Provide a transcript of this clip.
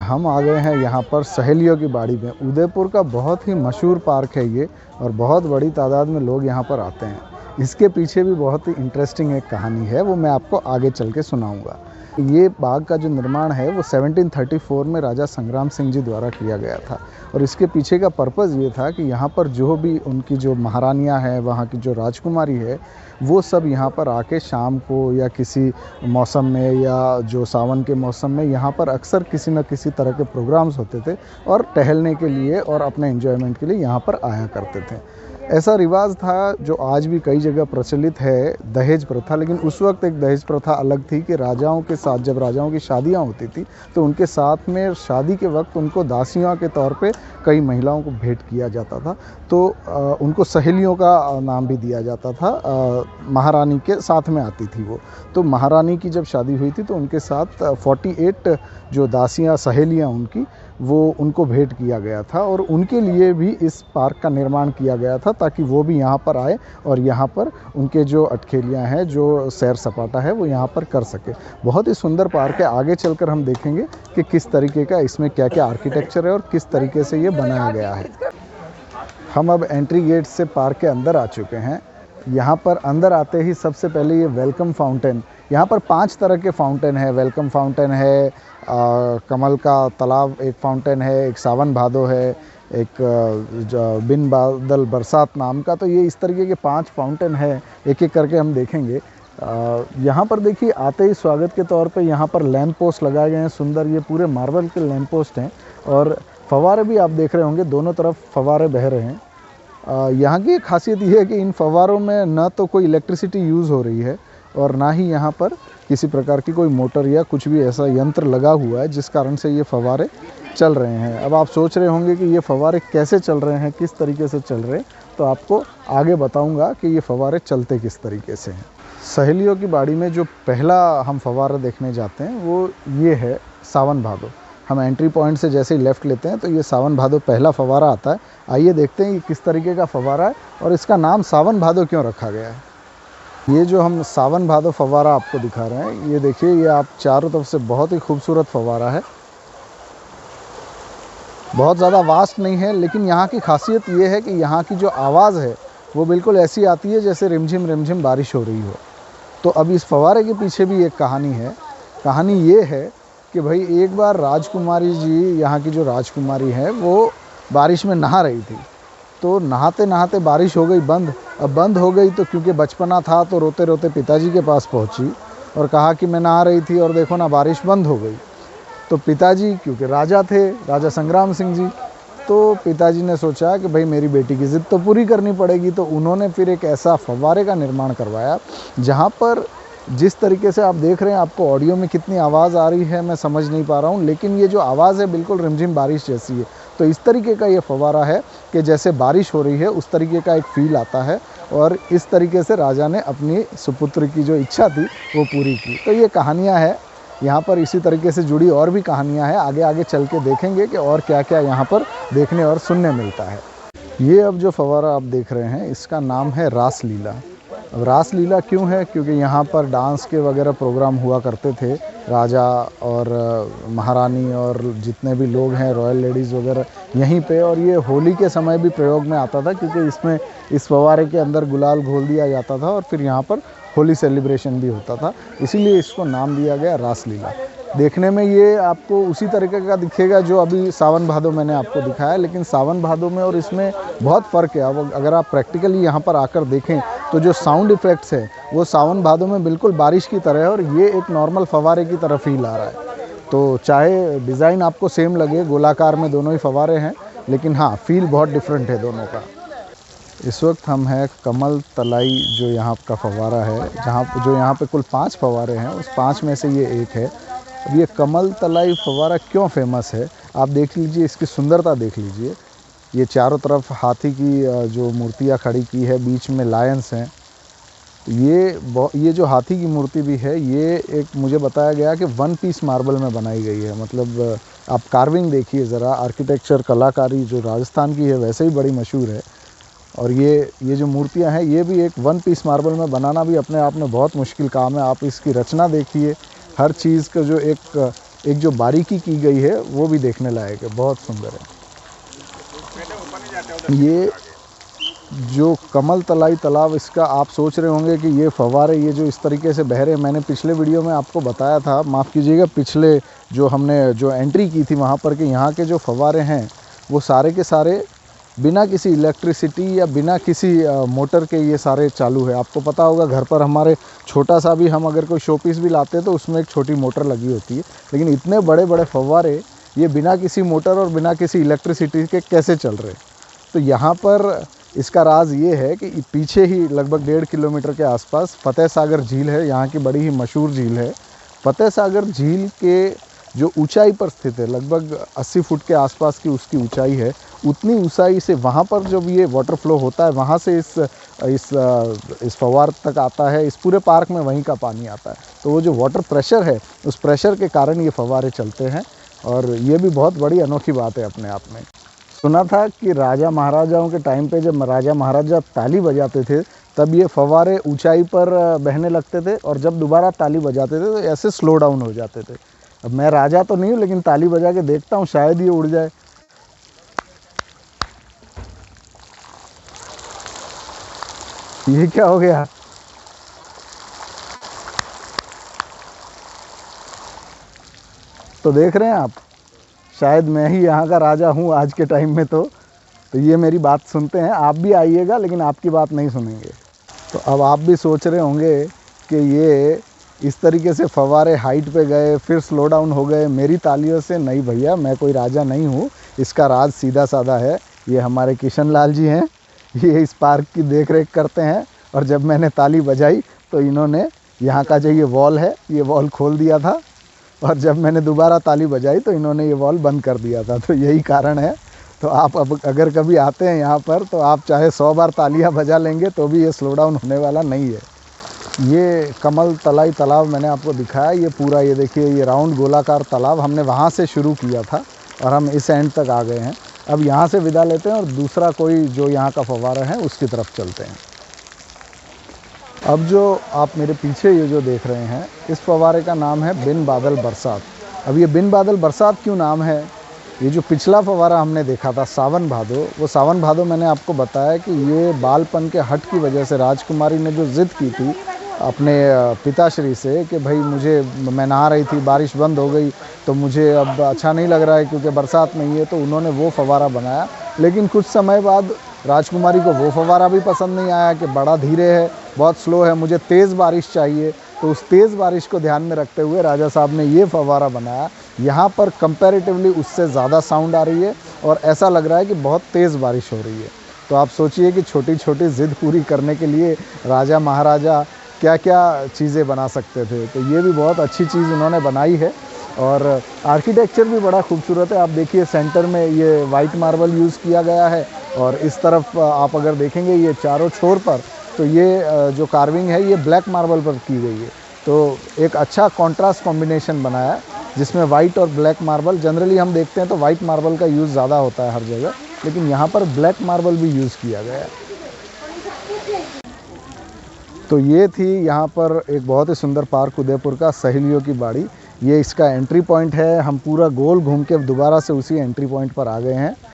हम आ गए हैं यहाँ पर सहेलियों की बाड़ी में। उदयपुर का बहुत ही मशहूर पार्क है ये, और बहुत बड़ी तादाद में लोग यहाँ पर आते हैं। इसके पीछे भी बहुत ही इंटरेस्टिंग एक कहानी है, वो मैं आपको आगे चल के सुनाऊँगा। ये बाग का जो निर्माण है वो 1734 में राजा संग्राम सिंह जी द्वारा किया गया था, और इसके पीछे का पर्पज़ ये था कि यहाँ पर जो भी उनकी जो महारानियाँ हैं, वहाँ की जो राजकुमारी है, वो सब यहाँ पर आके शाम को या किसी मौसम में या जो सावन के मौसम में यहाँ पर अक्सर किसी न किसी तरह के प्रोग्राम्स होते थे, और टहलने के लिए और अपने एंजॉयमेंट के लिए यहाँ पर आया करते थे। ऐसा रिवाज था जो आज भी कई जगह प्रचलित है, दहेज प्रथा। लेकिन उस वक्त एक दहेज प्रथा अलग थी कि राजाओं के साथ जब राजाओं की शादियां होती थी तो उनके साथ में शादी के वक्त उनको दासियों के तौर पे कई महिलाओं को भेंट किया जाता था। तो उनको सहेलियों का नाम भी दिया जाता था। महारानी के साथ में आती थी वो। तो महारानी की जब शादी हुई थी तो उनके साथ 48 जो दासियाँ सहेलियाँ उनको भेंट किया गया था, और उनके लिए भी इस पार्क का निर्माण किया गया था ताकि वो भी यहाँ पर आए और यहाँ पर उनके जो अटखेलियाँ हैं, जो सैर सपाटा है, वो यहाँ पर कर सके। बहुत ही सुंदर पार्क है। आगे चलकर हम देखेंगे कि किस तरीके का इसमें क्या क्या आर्किटेक्चर है और किस तरीके से ये बनाया गया है। हम अब एंट्री गेट से पार्क के अंदर आ चुके हैं। यहाँ पर अंदर आते ही सबसे पहले ये वेलकम फाउंटेन, यहाँ पर 5 तरह के फाउंटेन है। वेलकम फाउंटेन है, कमल का तालाब एक फाउंटेन है, एक सावन भादो है, एक बिन बादल बरसात नाम का। तो ये इस तरीके के 5 फाउंटेन है, एक एक करके हम देखेंगे। यहाँ पर देखिए, आते ही स्वागत के तौर पे यहाँ पर लैंप पोस्ट लगाए गए हैं सुंदर। ये पूरे मार्बल के लैंप पोस्ट हैं, और फव्वारे भी आप देख रहे होंगे, दोनों तरफ फव्वारे बह रहे हैं। यहाँ की खासियत ये है कि इन फव्वारों में न तो कोई इलेक्ट्रिसिटी यूज़ हो रही है, और ना ही यहाँ पर किसी प्रकार की कोई मोटर या कुछ भी ऐसा यंत्र लगा हुआ है जिस कारण से ये फव्वारे चल रहे हैं। अब आप सोच रहे होंगे कि ये फव्वारे कैसे चल रहे हैं, किस तरीके से चल रहे हैं, तो आपको आगे बताऊंगा कि ये फव्वारे चलते किस तरीके से हैं। सहेलियों की बाड़ी में जो पहला हम फव्वारा देखने जाते हैं वो ये है सावन भादो। हम एंट्री पॉइंट से जैसे ही लेफ़्ट लेते हैं तो ये सावन भादो पहला फव्वारा आता है। आइए देखते हैं ये किस तरीके का फव्वारा है और इसका नाम सावन भादो क्यों रखा गया है। ये जो हम सावन भादो फव्वारा आपको दिखा रहे हैं, ये देखिए, ये आप चारों तरफ से बहुत ही खूबसूरत फव्वारा है। बहुत ज़्यादा वास्ट नहीं है, लेकिन यहाँ की खासियत ये है कि यहाँ की जो आवाज़ है वो बिल्कुल ऐसी आती है जैसे रिमझिम बारिश हो रही हो। तो अब इस फव्वारे के पीछे भी एक कहानी है। कहानी ये है कि भाई, एक बार राजकुमारी जी, यहाँ की जो राजकुमारी है, वो बारिश में नहा रही थी। तो नहाते नहाते बारिश हो गई बंद। अब बंद हो गई तो क्योंकि बचपना था तो रोते रोते पिताजी के पास पहुंची और कहा कि मैं नहा रही थी और देखो ना, बारिश बंद हो गई। तो पिताजी, क्योंकि राजा थे, राजा संग्राम सिंह जी, तो पिताजी ने सोचा कि भाई मेरी बेटी की ज़िद तो पूरी करनी पड़ेगी। तो उन्होंने फिर एक ऐसा फव्वारे का निर्माण करवाया जहाँ पर, जिस तरीके से आप देख रहे हैं, आपको ऑडियो में कितनी आवाज़ आ रही है मैं समझ नहीं पा रहा हूँ, लेकिन ये जो आवाज़ है बिल्कुल रिमझिम बारिश जैसी है। तो इस तरीके का ये फव्वारा है कि जैसे बारिश हो रही है उस तरीके का एक फ़ील आता है, और इस तरीके से राजा ने अपनी सुपुत्र की जो इच्छा थी वो पूरी की। तो ये कहानियाँ हैं यहाँ पर। इसी तरीके से जुड़ी और भी कहानियाँ हैं, आगे आगे चल के देखेंगे कि और क्या क्या यहाँ पर देखने और सुनने मिलता है। ये अब जो फव्वारा आप देख रहे हैं, इसका नाम है रासलीला। अब रासलीला क्यों है? क्योंकि यहाँ पर डांस के वगैरह प्रोग्राम हुआ करते थे। राजा और महारानी और जितने भी लोग हैं, रॉयल लेडीज़ वगैरह, यहीं पे। और ये होली के समय भी प्रयोग में आता था, क्योंकि इसमें इस फव्वारे के अंदर गुलाल घोल दिया जाता था और फिर यहाँ पर होली सेलिब्रेशन भी होता था, इसीलिए इसको नाम दिया गया रासलीला। देखने में ये आपको उसी तरीके का दिखेगा जो अभी सावन भादो मैंने आपको दिखाया, लेकिन सावन भादो में और इसमें बहुत फ़र्क है। अब अगर आप प्रैक्टिकली यहाँ पर आकर देखें तो जो साउंड इफ़ेक्ट्स है वो सावन भादो में बिल्कुल बारिश की तरह है, और ये एक नॉर्मल फव्वारे की तरह फील आ रहा है। तो चाहे डिज़ाइन आपको सेम लगे, गोलाकार में दोनों ही फव्वारे हैं, लेकिन हाँ, फील बहुत डिफरेंट है दोनों का। इस वक्त हम हैं कमल तलाई, जो यहाँ का फव्वारा है, जो यहाँ पे कुल 5 फव्वारे हैं, उस 5 में से ये एक है। अब ये कमल तलाई फव्वारा क्यों फेमस है, आप देख लीजिए, इसकी सुंदरता देख लीजिए। ये चारों तरफ हाथी की जो मूर्तियाँ खड़ी की है, बीच में लायंस हैं। ये जो हाथी की मूर्ति भी है, ये एक मुझे बताया गया कि 1 पीस मार्बल में बनाई गई है। मतलब आप कार्विंग देखिए ज़रा, आर्किटेक्चर कलाकारी जो राजस्थान की है वैसे ही बड़ी मशहूर है। और ये जो मूर्तियां हैं, ये भी एक 1 पीस मार्बल में बनाना भी अपने आप में बहुत मुश्किल काम है। आप इसकी रचना देखिए, हर चीज़ का जो एक जो बारीकी की गई है वो भी देखने लायक है, बहुत सुंदर है। ये जो कमल तलाई तालाब, इसका आप सोच रहे होंगे कि ये फव्वारे ये जो इस तरीके से बह रहे हैं, मैंने पिछले वीडियो में आपको बताया था, माफ़ कीजिएगा, पिछले जो हमने जो एंट्री की थी वहाँ पर, कि यहाँ के जो फव्वारे हैं वो सारे के सारे बिना किसी इलेक्ट्रिसिटी या बिना किसी मोटर के ये सारे चालू है। आपको पता होगा घर पर हमारे छोटा सा भी हम अगर कोई शोपीस भी लाते हैं तो उसमें एक छोटी मोटर लगी होती है, लेकिन इतने बड़े बड़े फव्वारे ये बिना किसी मोटर और बिना किसी इलेक्ट्रिसिटी के कैसे चल रहे। तो यहाँ पर इसका राज ये है कि पीछे ही लगभग 1.5 किलोमीटर के आसपास फतेह सागर झील है, यहाँ की बड़ी ही मशहूर झील है। फतेह सागर झील के जो ऊंचाई पर स्थित है, लगभग 80 फुट के आसपास की उसकी ऊंचाई है, उतनी ऊंचाई से वहाँ पर जब ये वाटर फ्लो होता है वहाँ से इस फव्वार तक आता है, इस पूरे पार्क में वहीं का पानी आता है। तो वो जो वाटर प्रेशर है उस प्रेशर के कारण ये फव्वारे चलते हैं, और ये भी बहुत बड़ी अनोखी बात है अपने आप में। सुना था कि राजा महाराजाओं के टाइम पे जब राजा महाराजा ताली बजाते थे तब ये फव्वारे ऊंचाई पर बहने लगते थे, और जब दोबारा ताली बजाते थे तो ऐसे स्लो डाउन हो जाते थे। अब मैं राजा तो नहीं हूँ, लेकिन ताली बजा के देखता हूँ, शायद ये उड़ जाए। ये क्या हो गया? तो देख रहे हैं आप, शायद मैं ही यहाँ का राजा हूँ आज के टाइम में। तो ये मेरी बात सुनते हैं, आप भी आइएगा, लेकिन आपकी बात नहीं सुनेंगे। तो अब आप भी सोच रहे होंगे कि ये इस तरीके से फव्वारे हाइट पे गए फिर स्लो डाउन हो गए मेरी तालियों से। नहीं भैया, मैं कोई राजा नहीं हूँ, इसका राज सीधा साधा है। ये हमारे किशन लाल जी हैं, ये इस पार्क की देख रेख करते हैं, और जब मैंने ताली बजाई तो इन्होंने यहाँ का जो ये वॉल है ये वॉल खोल दिया था, और जब मैंने दोबारा ताली बजाई तो इन्होंने ये वॉल बंद कर दिया था। तो यही कारण है। तो आप अब अगर कभी आते हैं यहाँ पर तो आप चाहे 100 बार तालियाँ बजा लेंगे तो भी ये स्लो डाउन होने वाला नहीं है। ये कमल तलाई तालाब मैंने आपको दिखाया, ये पूरा, ये देखिए, ये राउंड गोलाकार तालाब हमने वहाँ से शुरू किया था और हम इस एंड तक आ गए हैं। अब यहाँ से विदा लेते हैं और दूसरा कोई जो यहाँ का फव्वारा है उसकी तरफ चलते हैं। अब जो आप मेरे पीछे ये जो देख रहे हैं, इस फव्वारे का नाम है बिन बादल बरसात। अब ये बिन बादल बरसात क्यों नाम है? ये जो पिछला फव्वारा हमने देखा था सावन भादो, वो सावन भादो मैंने आपको बताया कि ये बालपन के हट की वजह से राजकुमारी ने जो ज़िद की थी अपने पिताश्री से कि भाई मैं नहा रही थी, बारिश बंद हो गई तो मुझे अब अच्छा नहीं लग रहा है क्योंकि बरसात नहीं है, तो उन्होंने वो फव्वारा बनाया। लेकिन कुछ समय बाद राजकुमारी को वो फव्वारा भी पसंद नहीं आया कि बड़ा धीरे है, बहुत स्लो है, मुझे तेज़ बारिश चाहिए। तो उस तेज़ बारिश को ध्यान में रखते हुए राजा साहब ने ये फव्वारा बनाया। यहाँ पर कंपैरेटिवली उससे ज़्यादा साउंड आ रही है और ऐसा लग रहा है कि बहुत तेज़ बारिश हो रही है। तो आप सोचिए कि छोटी छोटी ज़िद पूरी करने के लिए राजा महाराजा क्या क्या चीज़ें बना सकते थे। तो ये भी बहुत अच्छी चीज़ उन्होंने बनाई है, और आर्किटेक्चर भी बड़ा खूबसूरत है। आप देखिए सेंटर में ये वाइट मार्बल यूज़ किया गया है, और इस तरफ आप अगर देखेंगे ये चारों छोर पर, तो ये जो कार्विंग है ये ब्लैक मार्बल पर की गई है। तो एक अच्छा कॉन्ट्रास्ट कॉम्बिनेशन बनाया है जिसमें वाइट और ब्लैक मार्बल, जनरली हम देखते हैं तो वाइट मार्बल का यूज़ ज़्यादा होता है हर जगह, लेकिन यहाँ पर ब्लैक मार्बल भी यूज़ किया गया है। तो ये थी यहाँ पर एक बहुत ही सुंदर पार्क उदयपुर का सहेलियों की बाड़ी। ये इसका एंट्री पॉइंट है। हम पूरा गोल घूम के दोबारा से उसी एंट्री पॉइंट पर आ गए हैं।